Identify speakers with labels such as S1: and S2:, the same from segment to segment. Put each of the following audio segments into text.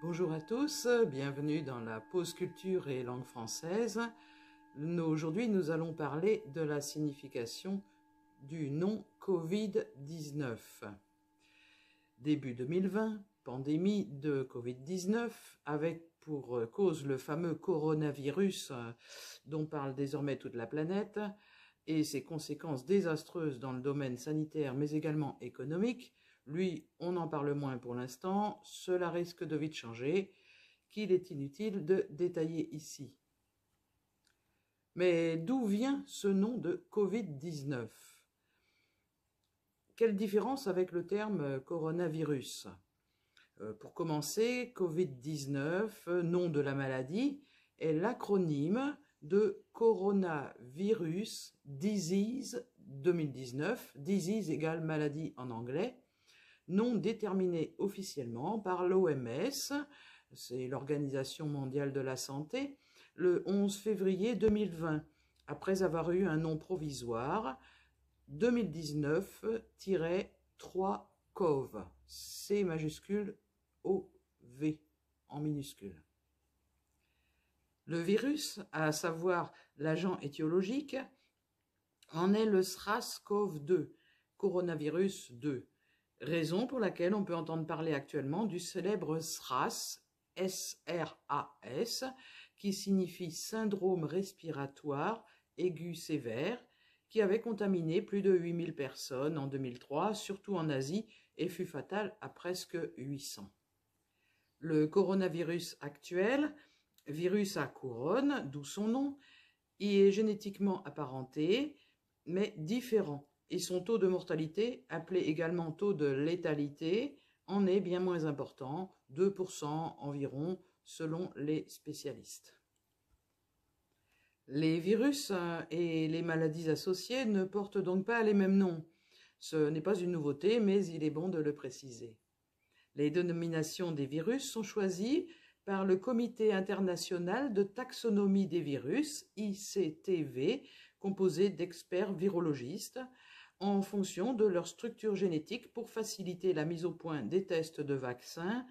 S1: Bonjour à tous, bienvenue dans la pause culture et langue française. Aujourd'hui, nous allons parler de la signification du nom Covid-19. Début 2020, pandémie de Covid-19, avec pour cause le fameux coronavirus dont parle désormais toute la planète, et ses conséquences désastreuses dans le domaine sanitaire mais également économique. Lui, on en parle moins pour l'instant, cela risque de vite changer, qu'il est inutile de détailler ici. Mais d'où vient ce nom de Covid-19? Quelle différence avec le terme coronavirus? Pour commencer, Covid-19, nom de la maladie, est l'acronyme de Coronavirus Disease 2019, disease égale maladie en anglais, nom déterminé officiellement par l'OMS, c'est l'Organisation mondiale de la santé, le 11 février 2020, après avoir eu un nom provisoire, 2019-3-CoV, C majuscule O-V en minuscule. Le virus, à savoir l'agent étiologique, en est le SRAS-CoV-2, coronavirus 2, raison pour laquelle on peut entendre parler actuellement du célèbre SRAS, S-R-A-S, qui signifie syndrome respiratoire aigu sévère, qui avait contaminé plus de 8000 personnes en 2003, surtout en Asie, et fut fatal à presque 800. Le coronavirus actuel, virus à couronne, d'où son nom, y est génétiquement apparenté, mais différent, et son taux de mortalité, appelé également taux de létalité, en est bien moins important, 2% environ, selon les spécialistes. Les virus et les maladies associées ne portent donc pas les mêmes noms. Ce n'est pas une nouveauté, mais il est bon de le préciser. Les dénominations des virus sont choisies par le Comité international de taxonomie des virus, ICTV, composé d'experts virologistes, en fonction de leur structure génétique pour faciliter la mise au point des tests de vaccins,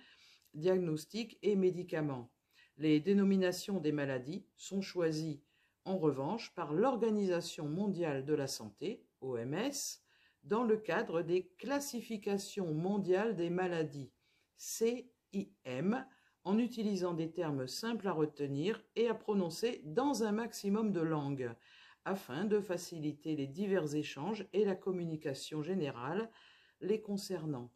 S1: diagnostics et médicaments. Les dénominations des maladies sont choisies en revanche par l'Organisation mondiale de la santé, OMS, dans le cadre des classifications mondiales des maladies, CIM, en utilisant des termes simples à retenir et à prononcer dans un maximum de langues, afin de faciliter les divers échanges et la communication générale les concernant.